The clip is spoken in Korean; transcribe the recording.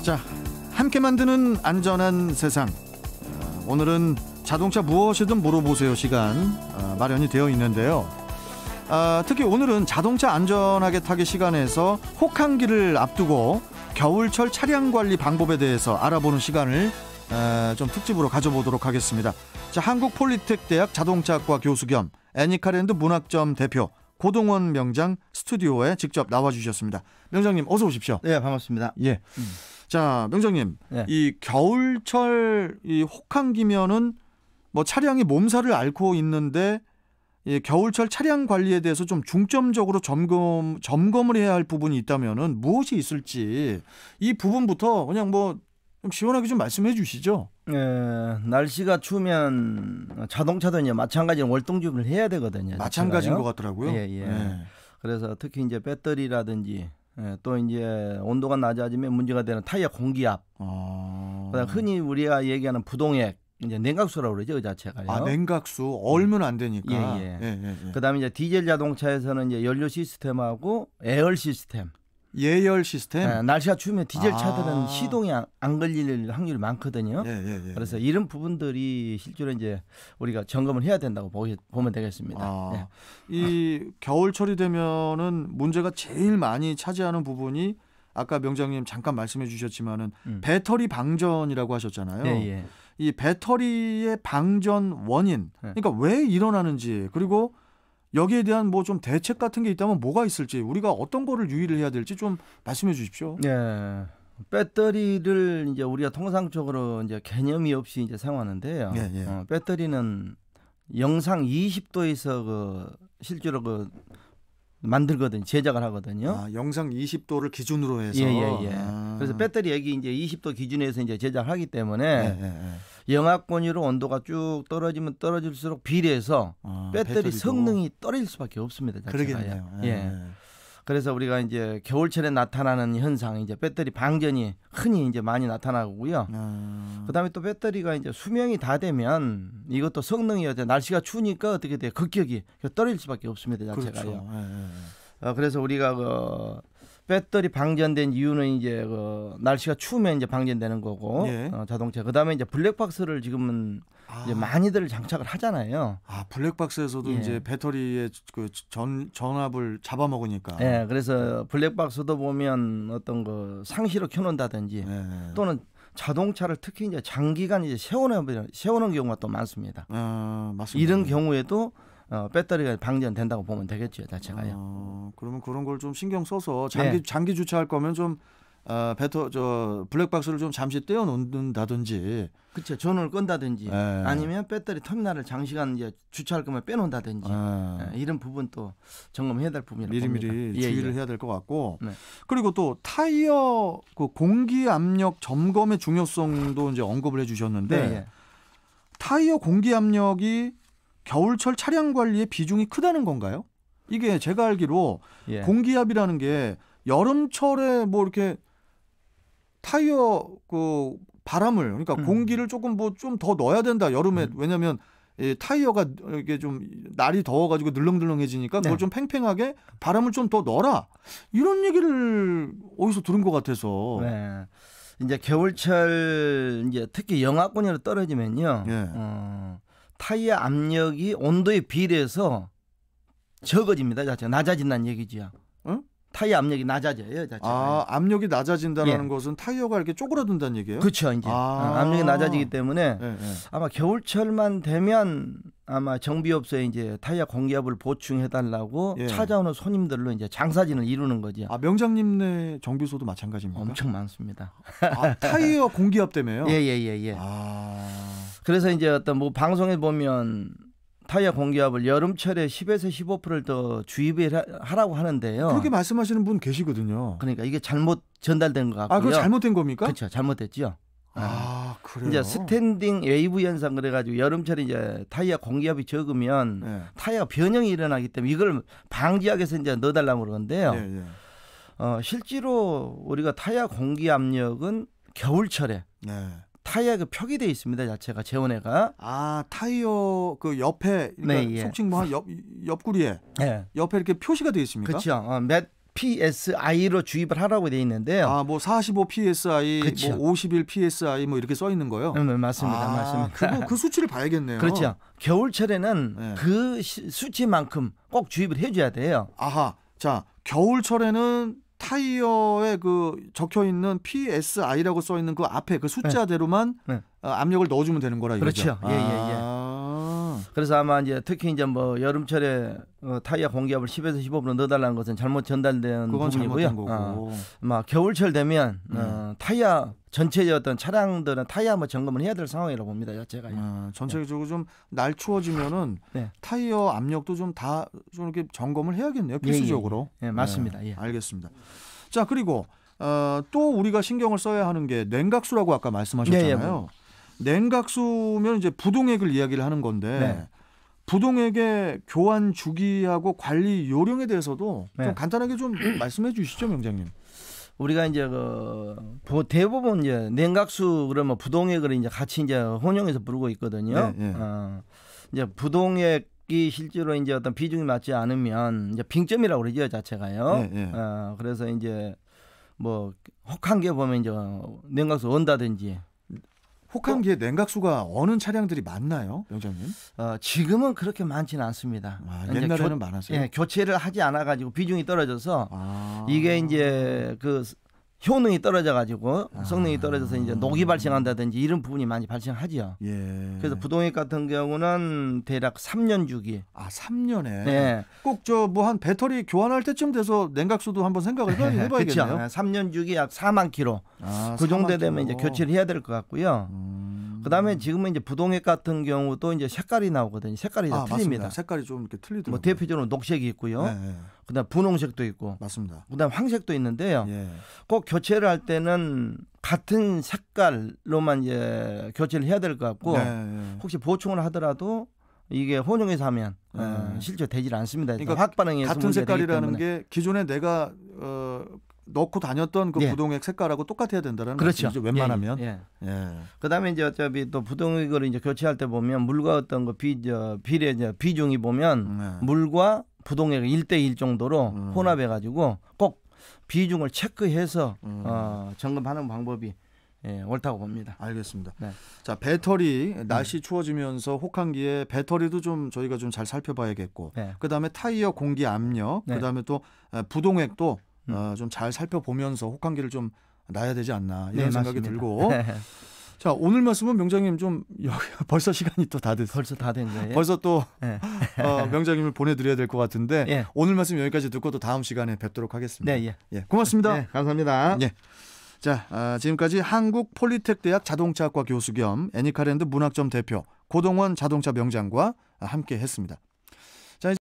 자, 함께 만드는 안전한 세상. 오늘은 자동차 무엇이든 물어보세요 시간 마련이 되어 있는데요. 특히 오늘은 자동차 안전하게 타기 시간에서 혹한기를 앞두고 겨울철 차량 관리 방법에 대해서 알아보는 시간을 좀 특집으로 가져보도록 하겠습니다. 자, 한국폴리텍대학 자동차학과 교수 겸 애니카랜드 문학점 대표 고동원 명장 스튜디오에 직접 나와주셨습니다. 명장님 어서 오십시오. 네, 반갑습니다. 예. 자, 명장님, 네. 이 겨울철 이 혹한기면은 뭐 차량이 몸살을 앓고 있는데 이 겨울철 차량 관리에 대해서 좀 중점적으로 점검을 해야 할 부분이 있다면은 무엇이 있을지 이 부분부터 그냥 뭐 좀 시원하게 좀 말씀해 주시죠. 날씨가 추우면 자동차도 이제 마찬가지로 월동 준비를 해야 되거든요. 마찬가지인 것 같더라고요. 예. 네. 그래서 특히 이제 배터리라든지 또 이제 온도가 낮아지면 문제가 되는 타이어 공기압. 그다음 흔히 우리가 얘기하는 부동액, 이제 냉각수라고 그러죠, 그 자체가요. 아, 냉각수 얼면 안 되니까. 예. 그다음에 이제 디젤 자동차에서는 이제 연료 시스템하고 에어 시스템. 예열 시스템. 날씨가 추우면 디젤 차들은 시동이 안 걸릴 확률이 많거든요. 예. 그래서 이런 부분들이 실제로 이제 우리가 점검을 해야 된다고 보면 되겠습니다. 네. 이 겨울철이 되면은 문제가 제일 많이 차지하는 부분이 아까 명장님 잠깐 말씀해 주셨지만은 배터리 방전이라고 하셨잖아요. 예. 이 배터리의 방전 원인, 그러니까 왜 일어나는지, 그리고 여기에 대한 뭐 좀 대책 같은 게 있다면 뭐가 있을지, 우리가 어떤 거를 유의를 해야 될지 좀 말씀해 주십시오. 네. 배터리를 이제 우리가 통상적으로 이제 개념이 없이 이제 사용하는데요. 예. 배터리는 영상 20도에서 실제로 만들거든요. 제작을 하거든요. 영상 20도를 기준으로 해서. 예. 그래서 배터리 여기 이제 20도 기준에서 이제 제작하기 때문에 영하권위로 온도가 쭉 떨어지면 떨어질수록 비례해서 배터리 성능이 떨어질 수밖에 없습니다. 그러겠네요. 그래서 우리가 이제 겨울철에 나타나는 현상, 이제 배터리 방전이 흔히 이제 많이 나타나고요. 그다음에 또 배터리가 이제 수명이 다 되면 이것도 성능이 날씨가 추우니까 어떻게 돼? 급격히 떨어질 수밖에 없습니다. 자체가요. 그렇죠. 그래서 우리가 배터리 방전된 이유는 이제 날씨가 추우면 이제 방전되는 거고 자동차. 그다음에 이제 블랙박스를 지금은 이제 많이들 장착을 하잖아요. 블랙박스에서도 이제 배터리의 그 전압을 잡아먹으니까. 예, 그래서 블랙박스도 보면 어떤 상시로 켜놓는다든지 또는 자동차를 특히 이제 장기간 이제 세우는 경우가 또 많습니다. 맞습니다. 이런 경우에도 배터리가 방전된다고 보면 되겠죠, 자체가요. 그러면 그런 걸 좀 신경 써서 장기 주차할 거면 좀 블랙박스를 좀 잠시 떼어 놓는다든지, 그렇죠. 전원을 끈다든지, 아니면 배터리 터미널을 장시간 이제 주차할 거면 빼놓는다든지, 이런 부분 또 점검해야 될 부분이라고 봅니다. 미리미리 주의를 해야 될 것 같고, 그리고 또 타이어 공기 압력 점검의 중요성도 이제 언급을 해주셨는데, 타이어 공기 압력이 겨울철 차량 관리에 비중이 크다는 건가요? 이게 제가 알기로 공기압이라는 게 여름철에 뭐 이렇게 타이어 바람을, 그러니까 공기를 조금 좀 더 넣어야 된다 여름에. 왜냐하면 타이어가 이게 좀 날이 더워가지고 늘렁늘렁해지니까 그걸 좀 팽팽하게 바람을 좀 더 넣어라, 이런 얘기를 어디서 들은 것 같아서. 이제 겨울철 이제 특히 영하권으로 떨어지면요. 타이어 압력이 온도에 비례해서 적어집니다. 자체가 낮아진다는 얘기지요. 타이어 압력이 낮아져요. 자체가. 압력이 낮아진다는 것은 타이어가 이렇게 쪼그라든다는 얘기예요? 그렇죠. 이제 압력이 낮아지기 때문에 아마 겨울철만 되면 아마 정비업소에 이제 타이어 공기압을 보충해달라고 찾아오는 손님들로 이제 장사진을 이루는 거죠. 명장님네 정비소도 마찬가지입니까? 엄청 많습니다. 타이어 공기압 때문에요? 예. 그래서 이제 어떤 뭐 방송에 보면 타이어 공기압을 여름철에 10에서 15%를 더 주입을 하라고 하는데요. 그렇게 말씀하시는 분 계시거든요. 그러니까 이게 잘못 전달된 것 같고요. 그거 잘못된 겁니까? 그렇죠. 잘못됐죠. 그래요? 이제 스탠딩 웨이브 현상 그래가지고 여름철에 이제 타이어 공기압이 적으면 타이어가 변형이 일어나기 때문에 이걸 방지하기 위해서 이제 넣어달라고 그러는데요. 실제로 우리가 타이어 공기압력은 겨울철에 타이어가 표기되어 있습니다. 자체가 재원회가. 타이어 그 옆에, 그러니까 속칭 뭐 옆구리에 옆에 이렇게 표시가 되어 있습니까? 그렇죠. PSI로 주입을 하라고 돼 있는데요. 아, 뭐 45 PSI, 그렇죠. 뭐 51 PSI 뭐 이렇게 써 있는 거요? 맞습니다. 맞습니다. 그 수치를 봐야겠네요. 그렇죠. 겨울철에는 네. 그 수치만큼 꼭 주입을 해줘야 돼요. 아하. 자, 겨울철에는 타이어에 그 적혀 있는 PSI라고 써 있는 그 앞에 그 숫자대로만 네. 압력을 넣어주면 되는 거라 이거죠. 그렇죠. 예. 그래서 아마 이제 특히 이제 뭐 여름철에 타이어 공기압을 10에서 15% 넣어달라는 것은 잘못 전달된 그건 부분이고요. 잘못된 거고. 막 겨울철 되면 타이어 전체 어떤 차량들은 타이어 한번 점검을 해야 될 상황이라고 봅니다. 자체가요. 전체적으로 좀 날 추워지면은 네. 타이어 압력도 좀 다 좀 이렇게 점검을 해야겠네요. 필수적으로. 예, 맞습니다. 예. 알겠습니다. 자, 그리고 또 우리가 신경을 써야 하는 게 냉각수라고 아까 말씀하셨잖아요. 냉각수면 이제 부동액을 이야기를 하는 건데 네. 부동액의 교환 주기하고 관리 요령에 대해서도 네. 좀 간단하게 좀 말씀해 주시죠, 명장님. 우리가 이제 대부분 이제 냉각수 그러면 부동액을 이제 같이 이제 혼용해서 부르고 있거든요. 네. 이제 부동액이 실제로 이제 어떤 비중이 맞지 않으면 이제 빙점이라고 그러죠, 자체가요. 네. 그래서 이제 뭐 혹한기에 보면 이제 냉각수 언다든지. 혹한기에 냉각수가 어느 차량들이 많나요, 명장님? 지금은 그렇게 많지는 않습니다. 옛날에는 많았어요. 예, 교체를 하지 않아 가지고 비중이 떨어져서 이게 이제 그 효능이 떨어져 가지고 성능이 떨어져서 이제 녹이 발생한다든지 이런 부분이 많이 발생하죠. 예. 그래서 부동액 같은 경우는 대략 3년 주기. 3년에. 네. 꼭 저 뭐 한 배터리 교환할 때쯤 돼서 냉각수도 한번 생각을 해봐야겠네요. 그렇죠. 3년 주기 약 4만 킬로. 그 정도 되면 이제 교체를 해야 될 것 같고요. 그다음에 지금은 이제 부동액 같은 경우도 이제 색깔이 나오거든요. 색깔이 다 틀립니다. 맞습니다. 색깔이 좀 이렇게 틀리더라고요. 뭐 대표적으로 녹색이 있고요. 네. 그다음 분홍색도 있고. 맞습니다. 그다음 황색도 있는데요. 예. 꼭 교체를 할 때는 같은 색깔로만 이제 교체를 해야 될 것 같고 혹시 보충을 하더라도 이게 혼용해서 하면 실제 되질 않습니다. 그러니까 화학 반응이 같은 색깔이라는 게 기존에 내가 넣고 다녔던 그 부동액 색깔하고 똑같아야 된다는 그렇죠. 말씀이죠. 웬만하면. 예. 그다음에 이제 어차피 또 부동액을 이제 교체할 때 보면 물과 어떤 그 비례 비중이 보면 물과 부동액을 1대1 정도로 혼합해 가지고 꼭 비중을 체크해서 점검하는 방법이 옳다고 봅니다. 알겠습니다. 네. 자, 배터리 날씨 추워지면서 혹한기에 배터리도 좀 저희가 좀 잘 살펴봐야겠고 그다음에 타이어 공기 압력 그다음에 또 부동액도 좀 잘 살펴보면서 혹한기를 좀 놔야 되지 않나 이런 생각이 들고 자, 오늘 말씀은 명장님 좀 벌써 시간이 또 다 됐어요. 벌써 다 된 거예요. 벌써 또 명장님을 보내드려야 될 것 같은데 오늘 말씀 여기까지 듣고 또 다음 시간에 뵙도록 하겠습니다. 고맙습니다. 감사합니다. 자, 지금까지 한국폴리텍대학 자동차학과 교수 겸 애니카랜드 문학점 대표 고동원 자동차 명장과 함께했습니다.